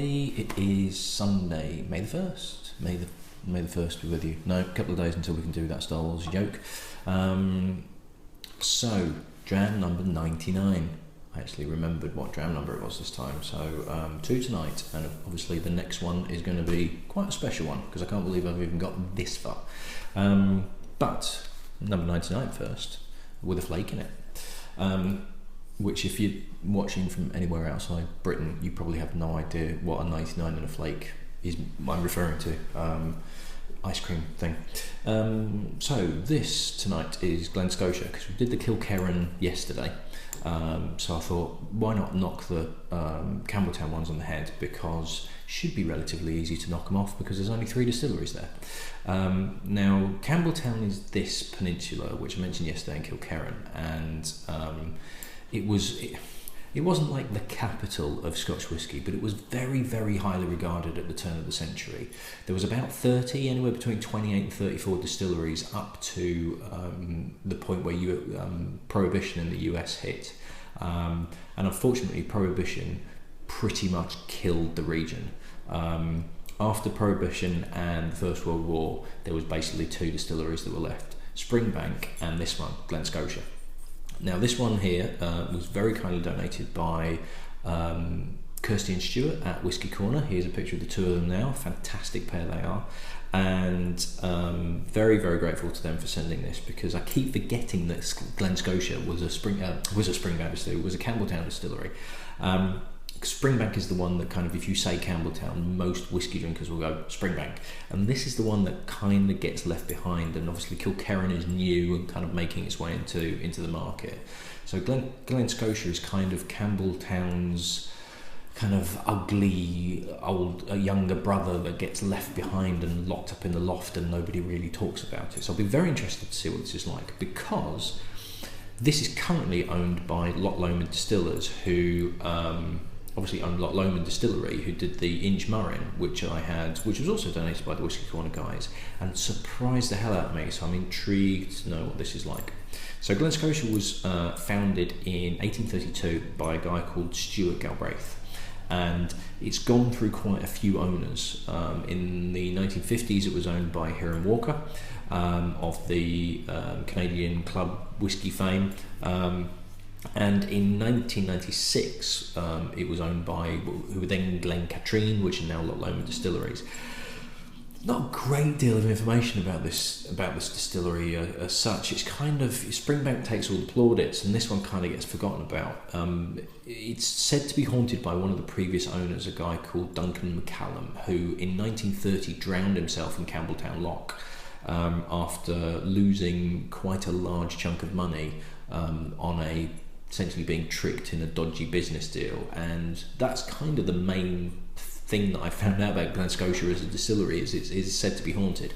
me, it is Sunday, May the 1st. May the 1st be with you. No, a couple of days until we can do that Star Wars joke. So, dram number 99. I actually remembered what dram number it was this time. So, 2 tonight, and obviously the next one is going to be quite a special one, because I can't believe I've even got this far. But, number 99 first, with a flake in it. Which, if you're watching from anywhere outside Britain, you probably have no idea what a 99 and a flake is. I'm referring to ice cream thing. So this tonight is Glen Scotia, because we did the Kilkerran yesterday. So I thought, why not knock the Campbeltown ones on the head, because it should be relatively easy to knock them off, because there's only 3 distilleries there. Now, Campbeltown is this peninsula, which I mentioned yesterday in Kilkerran, and it wasn't like the capital of Scotch whisky, but it was very, very highly regarded at the turn of the century. There was about 30, anywhere between 28 and 34 distilleries, up to the point where Prohibition in the US hit. And unfortunately, Prohibition pretty much killed the region. After Prohibition and the First World War, there was basically 2 distilleries that were left, Springbank and this one, Glen Scotia. Now, this one here was very kindly donated by Kirsty and Stuart at Whisky Corner. Here's a picture of the 2 of them now. Fantastic pair they are. And very, very grateful to them for sending this, because I keep forgetting that Glen Scotia was a Springbank distillery, was a Campbeltown distillery. Springbank is the one that kind of, if you say Campbeltown, most whiskey drinkers will go Springbank, and this is the one that kind of gets left behind. And obviously Kilkerran is new and kind of making its way into the market. So Glen Scotia is kind of Campbeltown's kind of ugly younger brother that gets left behind and locked up in the loft, and nobody really talks about it. So I'll be very interested to see what this is like, because this is currently owned by Loch Lomond Distillers, who obviously owned Loch Lomond Distillery, who did the Inchmurrin, which was also donated by the Whisky Corner guys, and surprised the hell out of me. So I'm intrigued to know what this is like. So Glen Scotia was founded in 1832 by a guy called Stuart Galbraith, and it's gone through quite a few owners. In the 1950s, it was owned by Hiram Walker of the Canadian Club whisky fame. And in 1996, it was owned by who were then Glen Katrine, which are now Loch Lomond Distilleries. Not a great deal of information about this distillery as such. It's kind of, Springbank takes all the plaudits, and this one kind of gets forgotten about. It's said to be haunted by one of the previous owners, a guy called Duncan McCallum, who in 1930 drowned himself in Campbeltown Loch after losing quite a large chunk of money on essentially being tricked in a dodgy business deal. And that's kind of the main thing that I found out about Glen Scotia as a distillery, is it's said to be haunted.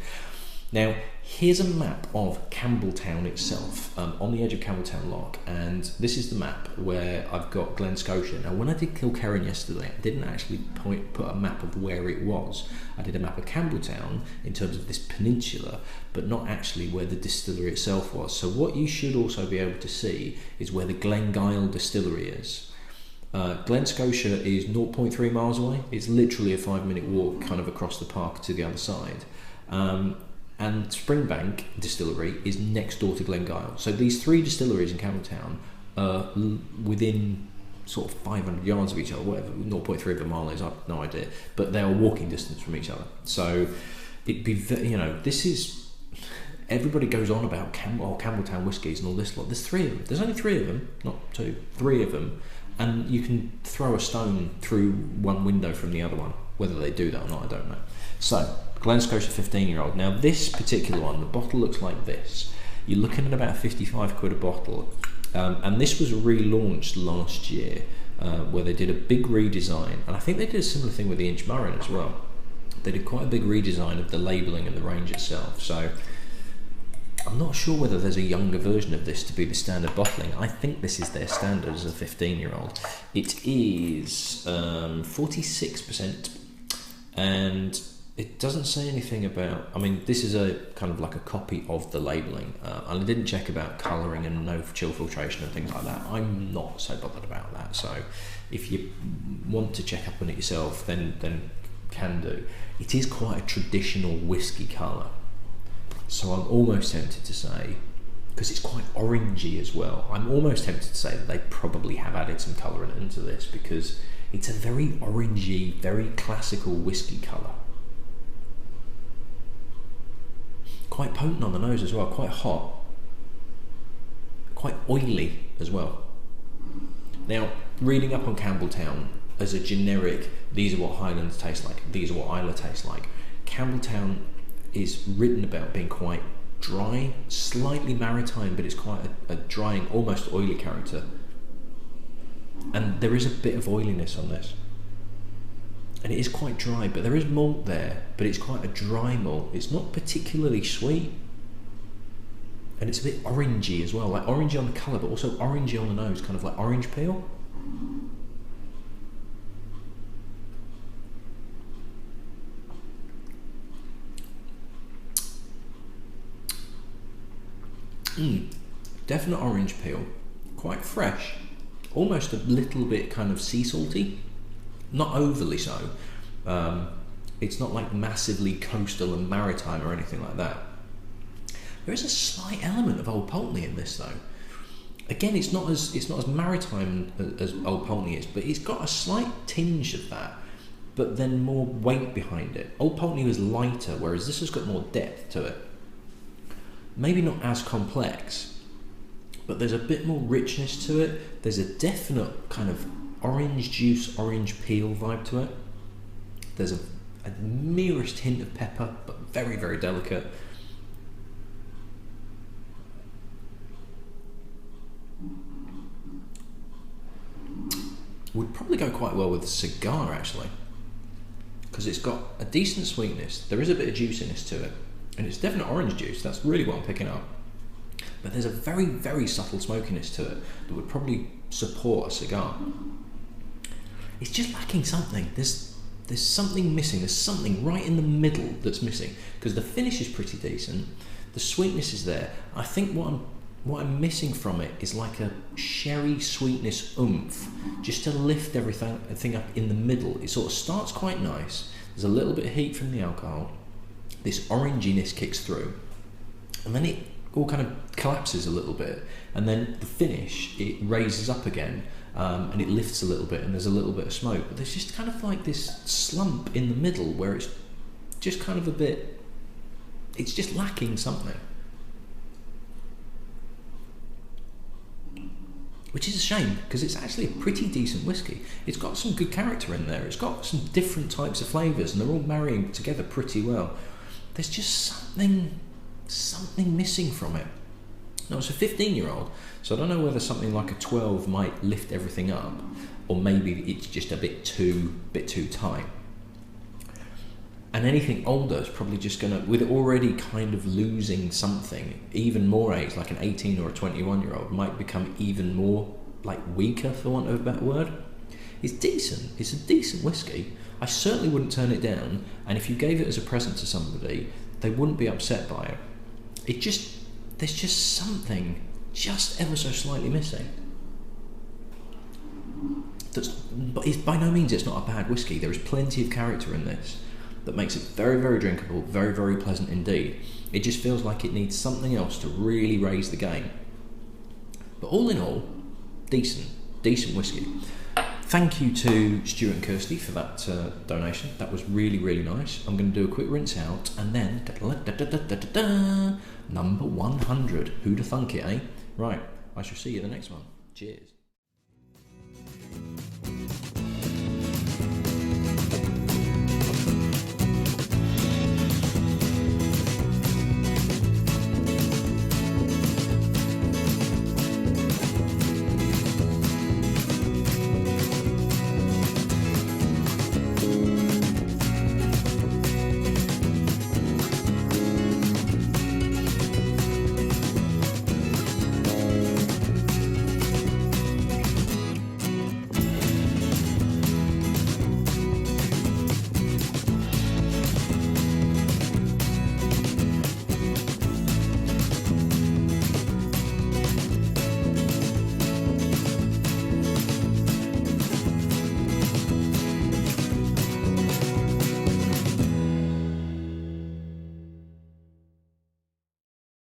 Now, here's a map of Campbeltown itself, on the edge of Campbeltown Loch, and this is the map where I've got Glen Scotia. Now, when I did Kilkerran yesterday, I didn't actually put a map of where it was. I did a map of Campbeltown in terms of this peninsula, but not actually where the distillery itself was. So what you should also be able to see is where the Glengyle distillery is. Glen Scotia is 0.3 miles away. It's literally a 5-minute walk kind of across the park to the other side. And Springbank distillery is next door to Glengyle. So these 3 distilleries in Campbeltown are within sort of 500 yards of each other, whatever 0.3 of a mile is, I've no idea, but they are walking distance from each other. So it'd be, this is, everybody goes on about Campbeltown whiskies and all this lot. There's 3 of them. There's only 3 of them, not 2, 3 of them, and you can throw a stone through one window from the other one. Whether they do that or not, I don't know. So, Glen Scotia 15-year-old. Now, this particular one, the bottle looks like this. You're looking at about 55 quid a bottle. And this was relaunched last year, where they did a big redesign. And I think they did a similar thing with the Inchmurrin as well. They did quite a big redesign of the labelling and the range itself. So, I'm not sure whether there's a younger version of this to be the standard bottling. I think this is their standard as a 15-year-old. It is 46%, and It doesn't say anything about, I mean, this is a kind of like a copy of the labelling, and I didn't check about colouring and no chill filtration and things like that. I'm not so bothered about that, so if you want to check up on it yourself, then can do. It is quite a traditional whiskey colour, so I'm almost tempted to say, because it's quite orangey as well, I'm almost tempted to say that they probably have added some colourant into this, because it's a very orangey, very classical whiskey colour. Quite potent on the nose as well, quite hot, quite oily as well. Now, reading up on Campbeltown as a generic, these are what Highlands taste like, these are what Islay tastes like. Campbeltown is written about being quite dry, slightly maritime, but it's quite a drying, almost oily character. And there is a bit of oiliness on this. And it is quite dry, but there is malt there, but it's quite a dry malt. It's not particularly sweet. And it's a bit orangey as well, like orangey on the colour, but also orangey on the nose, kind of like orange peel. Definite orange peel, quite fresh, almost a little bit kind of sea salty. Not overly so. It's not like massively coastal and maritime or anything like that. There is a slight element of Old Pulteney in this, though. Again, it's not as maritime as Old Pulteney is, but it's got a slight tinge of that, but then more weight behind it. Old Pulteney was lighter, whereas this has got more depth to it. Maybe not as complex, but there's a bit more richness to it. There's a definite kind of orange juice, orange peel vibe to it. There's a merest hint of pepper, but very, very delicate. Would probably go quite well with a cigar, actually, because it's got a decent sweetness. There is a bit of juiciness to it, and it's definite orange juice. That's really what I'm picking up. But there's a very, very subtle smokiness to it that would probably support a cigar. It's just lacking something. There's something missing. There's something right in the middle that's missing, because the finish is pretty decent. The sweetness is there. I think what I'm missing from it is like a sherry sweetness oomph, just to lift everything up in the middle. It sort of starts quite nice. There's a little bit of heat from the alcohol. This oranginess kicks through, and then it all kind of collapses a little bit, and then the finish, it raises up again. And it lifts a little bit, and there's a little bit of smoke, but there's just kind of like this slump in the middle where it's just kind of a bit, it's just lacking something, which is a shame, because it's actually a pretty decent whiskey. It's got some good character in there, it's got some different types of flavours, and they're all marrying together pretty well. There's just something missing from it. Now, it's a 15-year-old, so I don't know whether something like a 12 might lift everything up, or maybe it's just a bit too tight. And anything older is probably just going to, with it already kind of losing something, even more age, like an 18 or a 21-year-old, might become even more, like, weaker, for want of a better word. It's decent. It's a decent whiskey. I certainly wouldn't turn it down, and if you gave it as a present to somebody, they wouldn't be upset by it. There's just something just ever so slightly missing. But by no means it's not a bad whiskey. There is plenty of character in this that makes it very, very drinkable, very, very pleasant indeed. It just feels like it needs something else to really raise the game. But all in all, decent whiskey. Thank you to Stuart and Kirsty for that donation. That was really, really nice. I'm going to do a quick rinse out, and then number 100. Who'da thunk it, eh? Right, I shall see you in the next one. Cheers.